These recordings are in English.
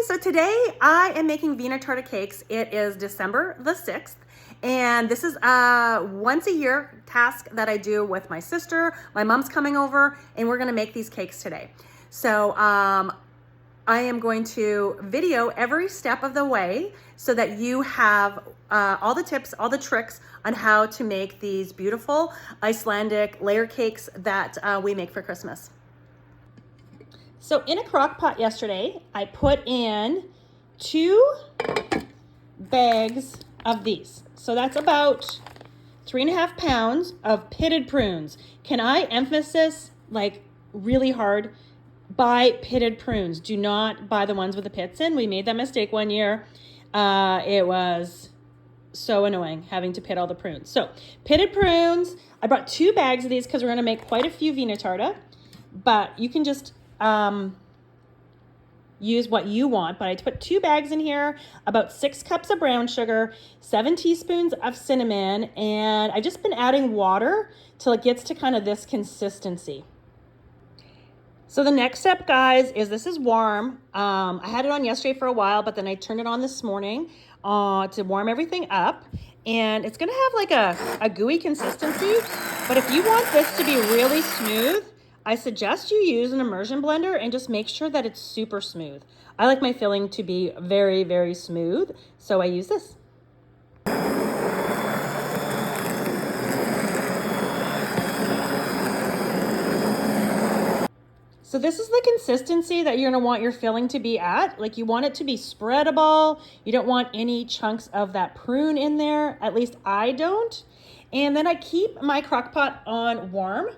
So today I am making Vinarterta cakes. It is December the 6th, and this is a once a year task that I do with my sister. My mom's coming over, and we're gonna make these cakes today. So I am going to video every step of the way so that you have all the tips, all the tricks on how to make these beautiful Icelandic layer cakes that we make for Christmas. So in a crock pot yesterday, I put in 2 bags of these. So that's about 3.5 pounds of pitted prunes. Can I emphasize like really hard? Buy pitted prunes. Do not buy the ones with the pits in. We made that mistake one year. It was so annoying having to pit all the prunes. So pitted prunes. I brought 2 bags of these because we're going to make quite a few Vinarterta, but you can just use what you want. But I put 2 bags in here, about 6 cups of brown sugar, 7 teaspoons of cinnamon, and I've just been adding water till it gets to kind of this consistency. So the next step, guys, is this is warm. I had it on yesterday for a while, but then I turned it on this morning to warm everything up. And it's gonna have like a gooey consistency, but if you want this to be really smooth, I suggest you use an immersion blender and just make sure that it's super smooth. I like my filling to be very, very smooth, so I use this. So this is the consistency that you're gonna want your filling to be at. Like you want it to be spreadable. You don't want any chunks of that prune in there. At least I don't. And then I keep my crock pot on warm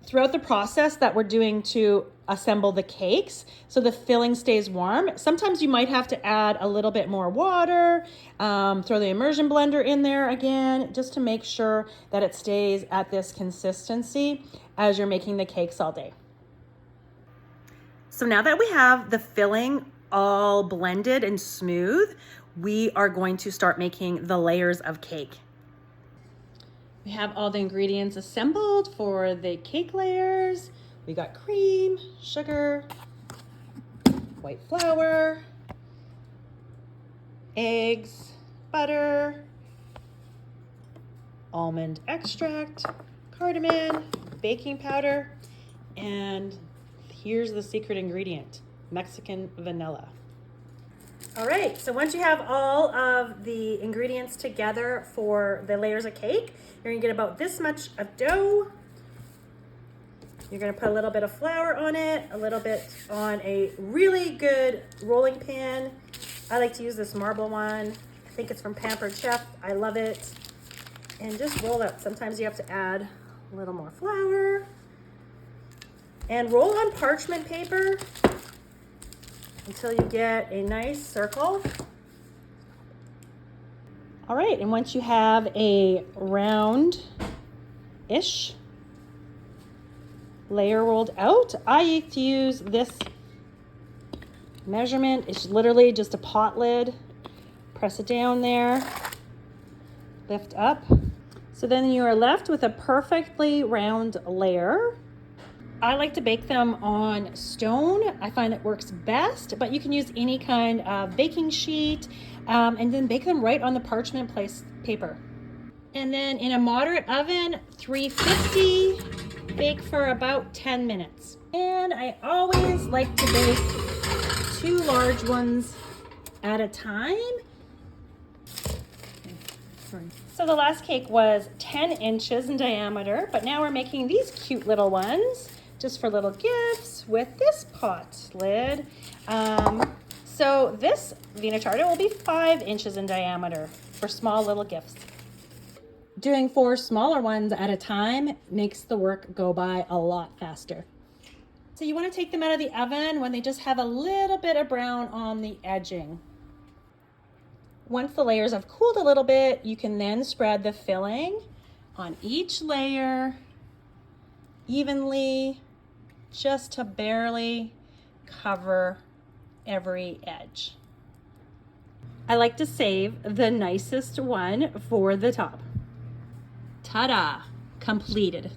throughout the process that we're doing to assemble the cakes, so the filling stays warm. Sometimes you might have to add a little bit more water, throw the immersion blender in there again, just to make sure that it stays at this consistency as you're making the cakes all day. So now that we have the filling all blended and smooth, we are going to start making the layers of cake. We have all the ingredients assembled for the cake layers. We got cream, sugar, white flour, eggs, butter, almond extract, cardamom, baking powder, and here's the secret ingredient, Mexican vanilla. All right, so once you have all of the ingredients together for the layers of cake, you're gonna get about this much of dough. You're gonna put a little bit of flour on it, a little bit on a really good rolling pin. I like to use this marble one. I think it's from Pampered Chef. I love it. And just roll up. Sometimes you have to add a little more flour. And roll on parchment paper until you get a nice circle. All right, and once you have a round-ish layer rolled out, I like to use this measurement. It's literally just a pot lid. Press it down there, lift up. So then you are left with a perfectly round layer. I like to bake them on stone. I find it works best, but you can use any kind of baking sheet and then bake them right on the parchment paper. And then in a moderate oven, 350, bake for about 10 minutes. And I always like to bake 2 large ones at a time. So the last cake was 10 inches in diameter, but now we're making these cute little ones just for little gifts with this pot lid. So this Vinarterta will be 5 inches in diameter for small little gifts. Doing 4 smaller ones at a time makes the work go by a lot faster. So you want to take them out of the oven when they just have a little bit of brown on the edging. Once the layers have cooled a little bit, you can then spread the filling on each layer evenly, just to barely cover every edge. I like to save the nicest one for the top. Ta-da! Completed.